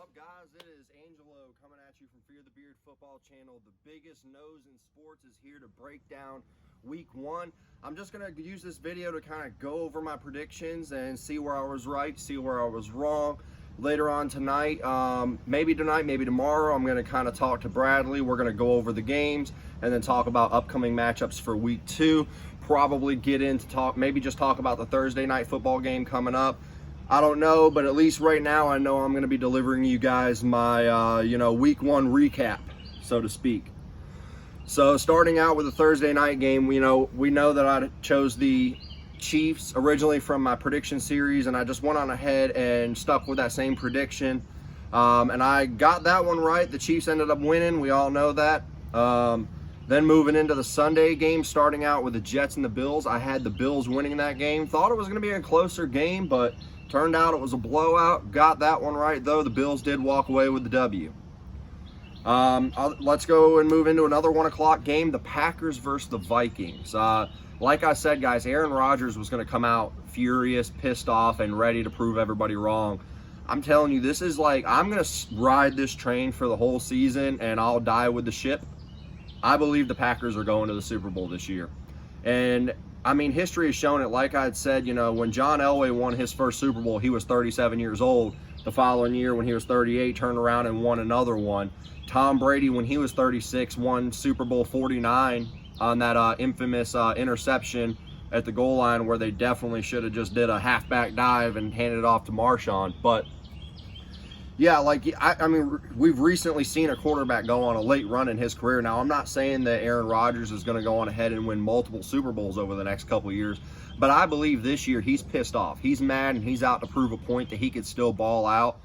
up, guys? It is Angelo coming at you from Fear the Beard Football Channel. The biggest nose in sports is here to break down week one. I'm just going to use this video to kind of go over my predictions and see where I was right, see where I was wrong. Later on tonight, maybe tomorrow, I'm going to kind of talk to Bradley. We're going to go over the games and then talk about upcoming matchups for week two. Probably get into maybe just talk about the Thursday night football game coming up. I don't know, but at least right now I know I'm going to be delivering you guys my, week one recap, so to speak. So starting out with the Thursday night game, we know that I chose the Chiefs originally from my prediction series, and I just went on ahead and stuck with that same prediction. And I got that one right. The Chiefs ended up winning. We all know that. Then moving into the Sunday game, starting out with the Jets and the Bills, I had the Bills winning that game. Thought it was going to be a closer game, but turned out it was a blowout. Got that one right, though. The Bills did walk away with the W. Let's go and move into another 1 o'clock game, the Packers versus the Vikings. Like I said, guys, Aaron Rodgers was going to come out furious, pissed off, and ready to prove everybody wrong. I'm telling you, this is like, I'm going to ride this train for the whole season, and I'll die with the ship. I believe the Packers are going to the Super Bowl this year. And I mean, history has shown it. Like I had said, when John Elway won his first Super Bowl, he was 37 years old. The following year, when he was 38, turned around and won another one. Tom Brady, when he was 36, won Super Bowl 49 on that infamous interception at the goal line where they definitely should have just did a halfback dive and handed it off to Marshawn. But yeah, I mean, we've recently seen a quarterback go on a late run in his career. Now, I'm not saying that Aaron Rodgers is going to go on ahead and win multiple Super Bowls over the next couple of years, but I believe this year he's pissed off. He's mad, and he's out to prove a point that he could still ball out.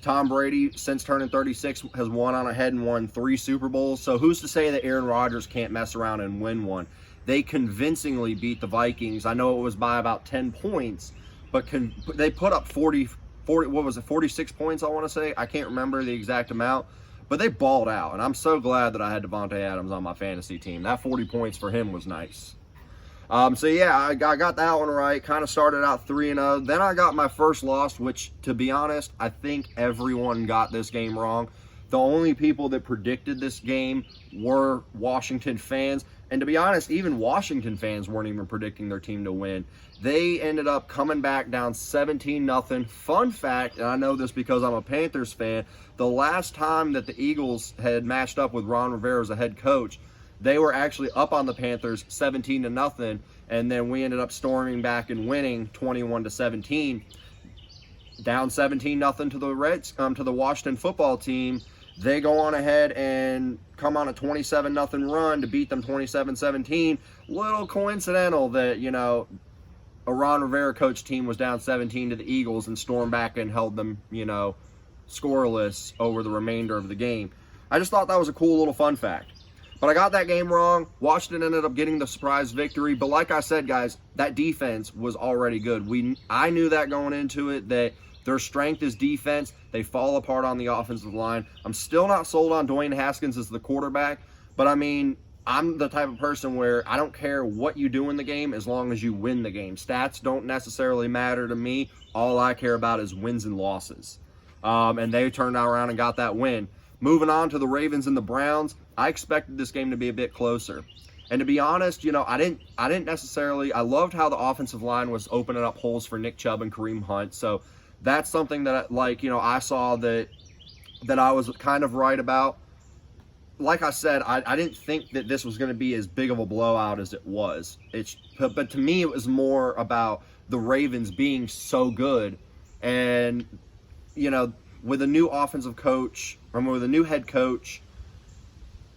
Tom Brady, since turning 36, has won on ahead and won 3 Super Bowls. So who's to say that Aaron Rodgers can't mess around and win one? They convincingly beat the Vikings. I know it was by about 10 points, but they put up 46 points, I want to say. I can't remember the exact amount, but they balled out, and I'm so glad that I had Davante Adams on my fantasy team. That 40 points for him was nice. So yeah, I got that one right. Kind of started out 3-0. Then I got my first loss, which, to be honest, I think everyone got this game wrong. The only people that predicted this game were Washington fans. And to be honest, even Washington fans weren't even predicting their team to win. They ended up coming back down 17-0. Fun fact, and I know this because I'm a Panthers fan, the last time that the Eagles had matched up with Ron Rivera as a head coach, they were actually up on the Panthers 17-0, and then we ended up storming back and winning 21-17. Down 17-0 to the Washington football team. They go on ahead and come on a 27-0 run to beat them 27-17. Little coincidental that, a Ron Rivera coach team was down 17 to the Eagles and stormed back and held them, scoreless over the remainder of the game. I just thought that was a cool little fun fact. But I got that game wrong. Washington ended up getting the surprise victory. But like I said, guys, that defense was already good. I knew that going into it, that their strength is defense. They fall apart on the offensive line. I'm still not sold on Dwayne Haskins as the quarterback. But, I mean, I'm the type of person where I don't care what you do in the game as long as you win the game. Stats don't necessarily matter to me. All I care about is wins and losses. And they turned around and got that win. Moving on to the Ravens and the Browns, I expected this game to be a bit closer. And to be honest, I didn't necessarily, I loved how the offensive line was opening up holes for Nick Chubb and Kareem Hunt. So that's something that, I saw that I was kind of right about. Like I said, I didn't think that this was going to be as big of a blowout as it was. But to me, it was more about the Ravens being so good. And, with a new offensive coach, or with a new head coach,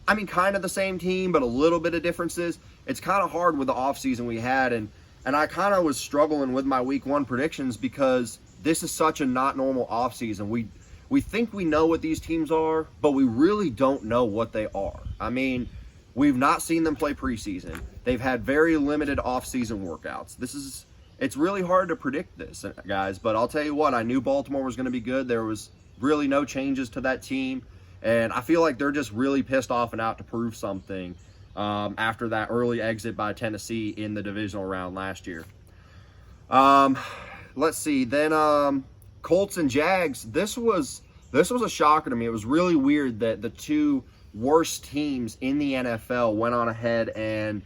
I mean, kind of the same team, but a little bit of differences. It's kind of hard with the offseason we had, and I kind of was struggling with my week one predictions because this is such a not normal offseason. We think we know what these teams are, but we really don't know what they are. I mean, we've not seen them play preseason. They've had very limited offseason workouts. It's really hard to predict this, guys, but I'll tell you what, I knew Baltimore was going to be good. There was really no changes to that team, and I feel like they're just really pissed off and out to prove something after that early exit by Tennessee in the divisional round last year. Let's see, then Colts and Jags, this was This was a shocker to me. It was really weird that the two worst teams in the NFL went on ahead and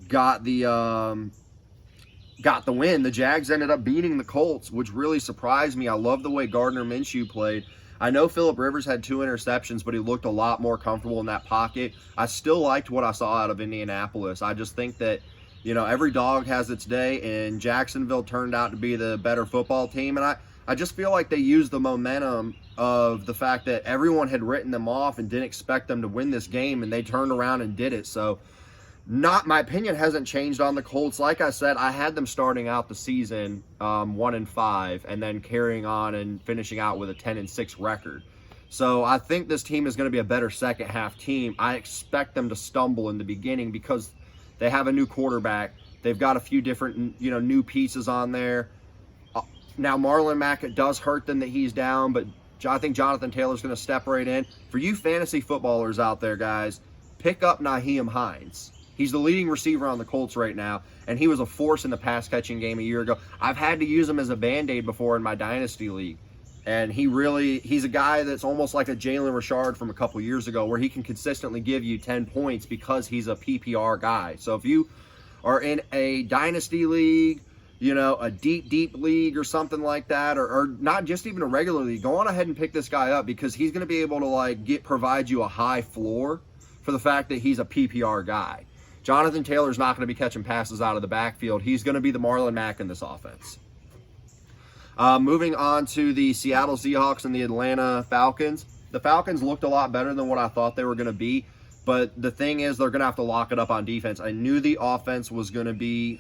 got the win. The Jags ended up beating the Colts, which really surprised me. I love the way Gardner Minshew played. I know Phillip Rivers had 2 interceptions, but he looked a lot more comfortable in that pocket. I still liked what I saw out of Indianapolis. I just think that, every dog has its day, and Jacksonville turned out to be the better football team. And I just feel like they used the momentum of the fact that everyone had written them off and didn't expect them to win this game, and they turned around and did it. So my opinion hasn't changed on the Colts. Like I said, I had them starting out the season 1-5 and then carrying on and finishing out with a 10-6 record. So I think this team is going to be a better second half team. I expect them to stumble in the beginning because they have a new quarterback. They've got a few different, new pieces on there. Now Marlon Mack, it does hurt them that he's down, but I think Jonathan Taylor's going to step right in. For you fantasy footballers out there, guys, pick up Nyheim Hines. He's the leading receiver on the Colts right now, and he was a force in the pass-catching game a year ago. I've had to use him as a Band-Aid before in my Dynasty League, and he's a guy that's almost like a Jalen Richard from a couple years ago where he can consistently give you 10 points because he's a PPR guy. So if you are in a Dynasty League, a deep league or something like that, or not just even a regular league, go on ahead and pick this guy up because he's going to be able to provide you a high floor for the fact that he's a PPR guy. Jonathan Taylor's not going to be catching passes out of the backfield. He's going to be the Marlon Mack in this offense. Moving on to the Seattle Seahawks and the Atlanta Falcons. The Falcons looked a lot better than what I thought they were going to be, but the thing is they're going to have to lock it up on defense. I knew the offense was going to be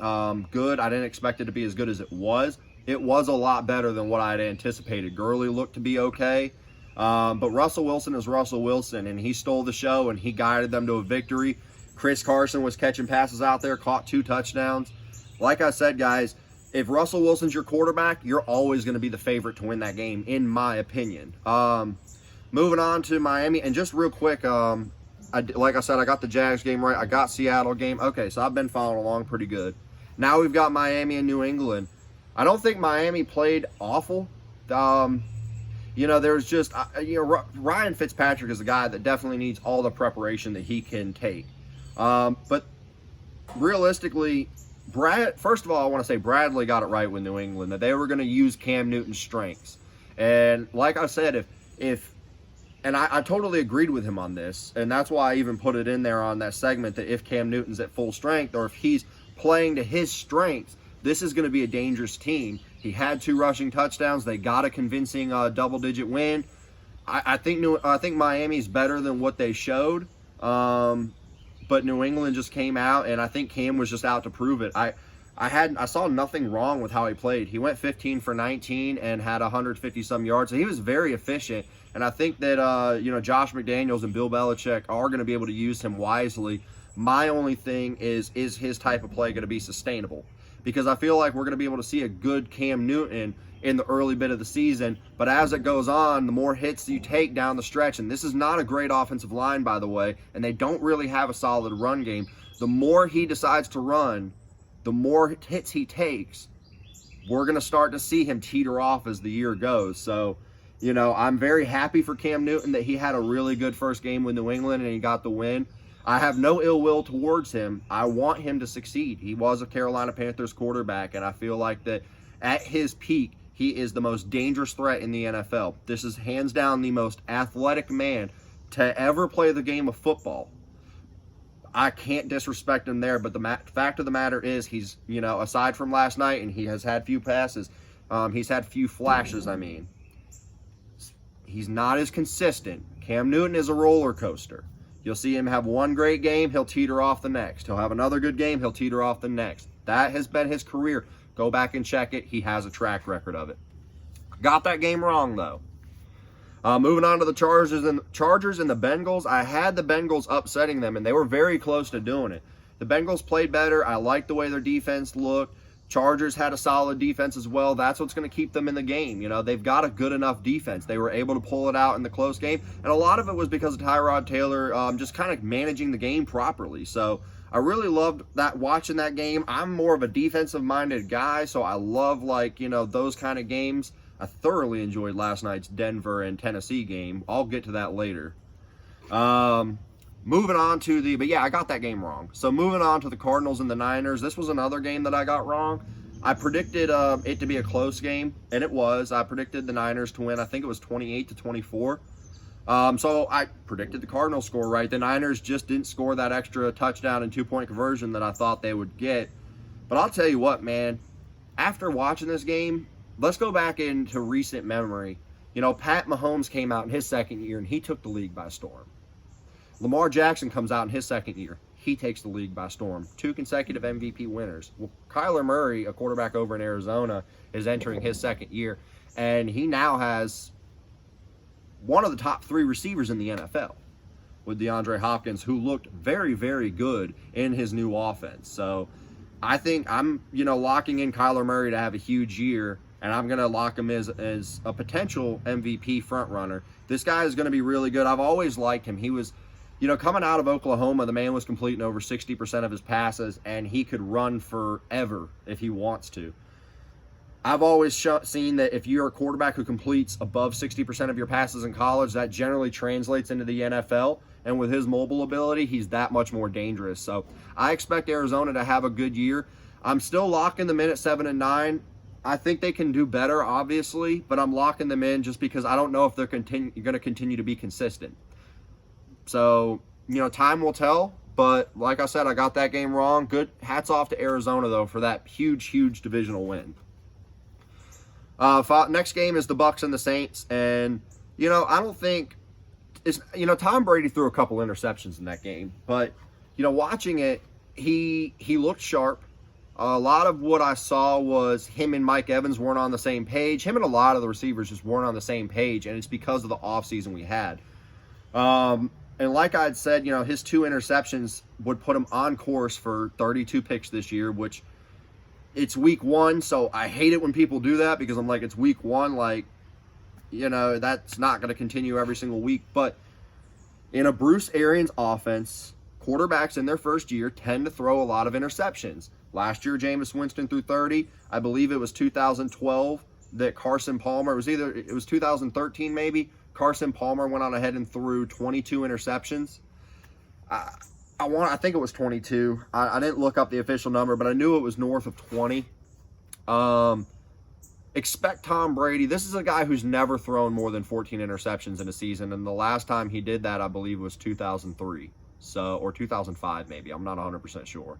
good. I didn't expect it to be as good as it was. It was a lot better than what I had anticipated. Gurley looked to be okay, but Russell Wilson is Russell Wilson, and he stole the show, and he guided them to a victory. Chris Carson was catching passes out there, caught 2 touchdowns. Like I said, guys, if Russell Wilson's your quarterback, you're always going to be the favorite to win that game, in my opinion. Moving on to Miami, and just real quick, like I said, I got the Jags game right. I got Seattle game. Okay, so I've been following along pretty good. Now we've got Miami and New England. I don't think Miami played awful. There's just, Ryan Fitzpatrick is a guy that definitely needs all the preparation that he can take. But realistically, first of all, I want to say Bradley got it right with New England, that they were going to use Cam Newton's strengths. And like I said, and I totally agreed with him on this, and that's why I even put it in there on that segment that if Cam Newton's at full strength or if he's playing to his strengths, this is going to be a dangerous team. He had 2 rushing touchdowns. They got a convincing double-digit win. I think Miami's better than what they showed. But New England just came out, and I think Cam was just out to prove it. I saw nothing wrong with how he played. He went 15 for 19 and had 150-some yards. So he was very efficient, and I think that Josh McDaniels and Bill Belichick are going to be able to use him wisely. My only thing is his type of play going to be sustainable? Because I feel like we're going to be able to see a good Cam Newton in the early bit of the season, but as it goes on, the more hits you take down the stretch, and this is not a great offensive line, by the way, and they don't really have a solid run game. The more he decides to run, the more hits he takes, we're going to start to see him teeter off as the year goes. So, I'm very happy for Cam Newton that he had a really good first game with New England and he got the win. I have no ill will towards him. I want him to succeed. He was a Carolina Panthers quarterback, and I feel like that at his peak, he is the most dangerous threat in the NFL. This is hands down the most athletic man to ever play the game of football. I can't disrespect him there, but the fact of the matter is he's, aside from last night, and he has had few passes, he's had few flashes, he's not as consistent. Cam Newton is a roller coaster. You'll see him have one great game, he'll teeter off the next. He'll have another good game, he'll teeter off the next. That has been his career. Go back and check it. He has a track record of it. Got that game wrong, though. Moving on to the Chargers and the Bengals. I had the Bengals upsetting them, and they were very close to doing it. The Bengals played better. I liked the way their defense looked. Chargers had a solid defense as well. That's what's going to keep them in the game. They've got a good enough defense. They were able to pull it out in the close game, and a lot of it was because of Tyrod Taylor just kind of managing the game properly. So I really loved watching that game. I'm more of a defensive-minded guy, so I love those kind of games. I thoroughly enjoyed last night's Denver and Tennessee game. I'll get to that later. Moving on to but yeah, I got that game wrong. So moving on to the Cardinals and the Niners. This was another game that I got wrong. I predicted it to be a close game, and it was. I predicted the Niners to win. I think it was 28-24. So I predicted the Cardinals score right. The Niners just didn't score that extra touchdown and 2-point conversion that I thought they would get. But I'll tell you what, man. After watching this game, let's go back into recent memory. You know, Pat Mahomes came out in his second year, and he took the league by storm. Lamar Jackson comes out in his second year. He takes the league by storm. 2 consecutive MVP winners. Well, Kyler Murray, a quarterback over in Arizona, is entering his second year, and he now has one of the top 3 receivers in the NFL with DeAndre Hopkins, who looked very, very good in his new offense. So I think I'm, locking in Kyler Murray to have a huge year, and I'm going to lock him as a potential MVP frontrunner. This guy is going to be really good. I've always liked him. He was, coming out of Oklahoma, the man was completing over 60% of his passes, and he could run forever if he wants to. I've always seen that if you're a quarterback who completes above 60% of your passes in college, that generally translates into the NFL. And with his mobile ability, he's that much more dangerous. So I expect Arizona to have a good year. I'm still locking them in at 7-9. I think they can do better, obviously, but I'm locking them in just because I don't know if they're going to continue to be consistent. So, time will tell. But like I said, I got that game wrong. Good. Hats off to Arizona, though, for that huge, huge divisional win. Next game is the Bucs and the Saints. And, I don't think it's, Tom Brady threw a couple interceptions in that game. But, watching it, he looked sharp. A lot of what I saw was him and Mike Evans weren't on the same page. Him and a lot of the receivers just weren't on the same page, and it's because of the offseason we had. And like I'd said, his 2 interceptions would put him on course for 32 picks this year, which it's week 1, so I hate it when people do that because I'm like, it's week 1, that's not going to continue every single week. But in a Bruce Arians offense, quarterbacks in their first year tend to throw a lot of interceptions. Last year, Jameis Winston threw 30. I believe it was 2012 that Carson Palmer, it was 2013 maybe, Carson Palmer went on ahead and threw 22 interceptions. I think it was 22. I didn't look up the official number, but I knew it was north of 20. Expect Tom Brady. This is a guy who's never thrown more than 14 interceptions in a season, and the last time he did that, I believe, was 2003. Or 2005 maybe. I'm not 100% sure.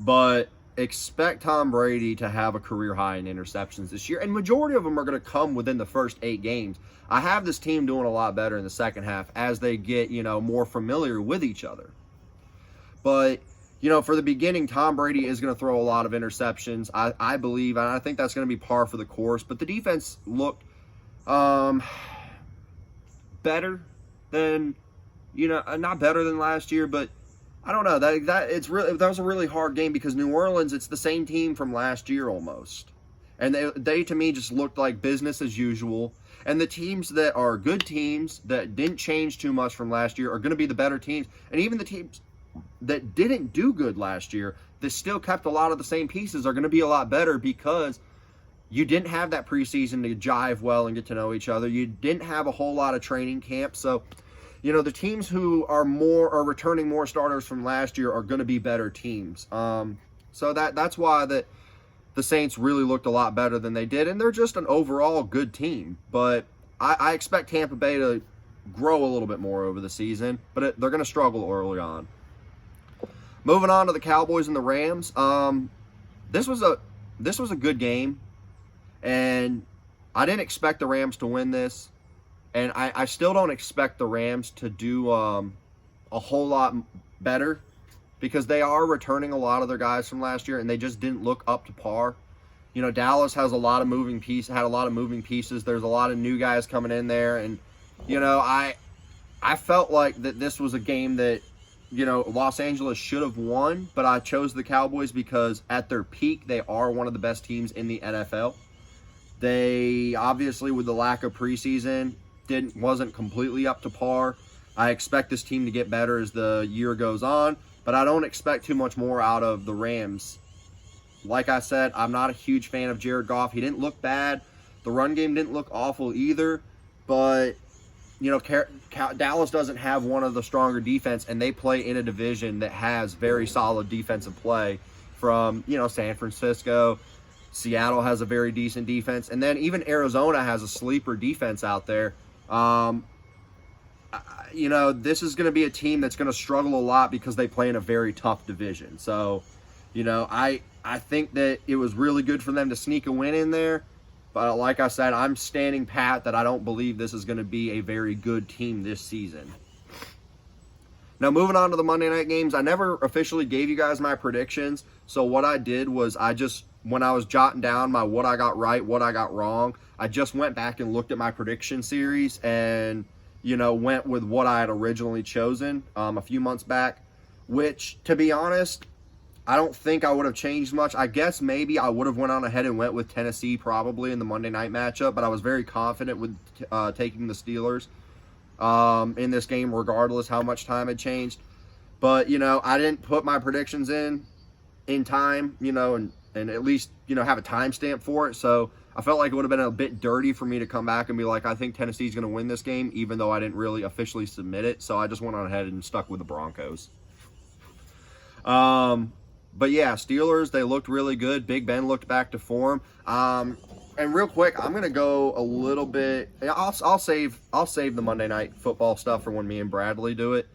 But expect Tom Brady to have a career high in interceptions this year, and majority of them are going to come within the first 8 games. I have this team doing a lot better in the second half as they get, more familiar with each other. But, for the beginning, Tom Brady is going to throw a lot of interceptions, I believe, and I think that's going to be par for the course. But the defense looked better than, not better than last year, but I don't know. That was a really hard game because New Orleans, it's the same team from last year almost. And they to me just looked like business as usual. And the teams that are good teams that didn't change too much from last year are going to be the better teams. And even the teams that didn't do good last year, that still kept a lot of the same pieces, are going to be a lot better because you didn't have that preseason to jive well and get to know each other. You didn't have a whole lot of training camp. So, the teams who are returning more starters from last year are going to be better teams. So that's why the Saints really looked a lot better than they did, and they're just an overall good team. But I expect Tampa Bay to grow a little bit more over the season, but they're going to struggle early on. Moving on to the Cowboys and the Rams. This was a good game, and I didn't expect the Rams to win this. And I still don't expect the Rams to do a whole lot better because they are returning a lot of their guys from last year, and they just didn't look up to par. Dallas has had a lot of moving pieces. There's a lot of new guys coming in there, and I felt like that this was a game that Los Angeles should have won, but I chose the Cowboys because at their peak they are one of the best teams in the NFL. They obviously, with the lack of preseason, wasn't completely up to par. I expect this team to get better as the year goes on, but I don't expect too much more out of the Rams. Like I said, I'm not a huge fan of Jared Goff. He didn't look bad. The run game didn't look awful either, but you know, Dallas doesn't have one of the stronger defense, and they play in a division that has very solid defensive play from, you know, San Francisco. Seattle has a very decent defense, and then even Arizona has a sleeper defense out there. You know, this is going to be a team that's going to struggle a lot because they play in a very tough division. So, you know, I think that it was really good for them to sneak a win in there. But like I said, I'm standing pat that I don't believe this is going to be a very good team this season. Now, moving on to the Monday night games, I never officially gave you guys my predictions. So what I did was when I was jotting down my what I got right, what I got wrong, I just went back and looked at my prediction series and, you know, went with what I had originally chosen a few months back, which, to be honest, I don't think I would have changed much. I guess maybe I would have went on ahead and went with Tennessee probably in the Monday night matchup, but I was very confident with taking the Steelers in this game regardless how much time had changed. But, you know, I didn't put my predictions in time, you know, and at least, you know, have a timestamp for it. So I felt like it would have been a bit dirty for me to come back and be like, I think Tennessee's going to win this game, even though I didn't really officially submit it. So I just went on ahead and stuck with the Broncos. But yeah, Steelers, they looked really good. Big Ben looked back to form. And real quick, I'm gonna go a little bit. I'll save the Monday Night Football stuff for when me and Bradley do it.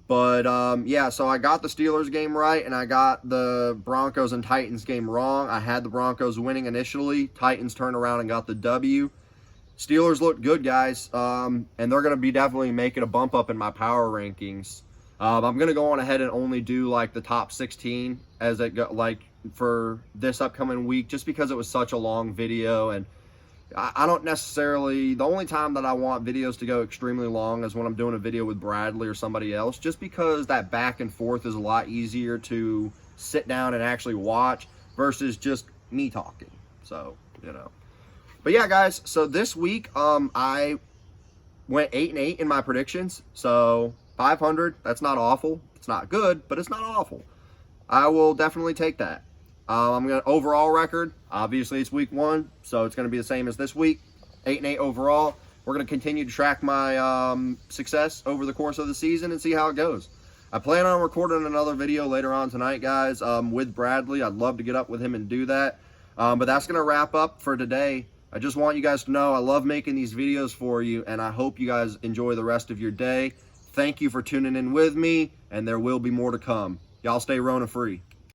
But yeah, so I got the Steelers game right, and I got the Broncos and Titans game wrong. I had the Broncos winning initially. Titans turned around and got the W. Steelers looked good, guys, and they're gonna be definitely making a bump up in my power rankings. I'm going to go on ahead and only do like the top 16 as it go, like for this upcoming week, just because it was such a long video. And I don't necessarily, the only time that I want videos to go extremely long is when I'm doing a video with Bradley or somebody else, just because that back and forth is a lot easier to sit down and actually watch versus just me talking. So, you know, but yeah, guys, so this week, I went 8-8 in my predictions. So 500, that's not awful. It's not good, but it's not awful. I will definitely take that. I'm going to overall record. Obviously, it's week 1, so it's going to be the same as this week. 8-8 overall. We're going to continue to track my success over the course of the season and see how it goes. I plan on recording another video later on tonight, guys, with Bradley. I'd love to get up with him and do that. But that's going to wrap up for today. I just want you guys to know I love making these videos for you, and I hope you guys enjoy the rest of your day. Thank you for tuning in with me, and there will be more to come. Y'all stay Rona free.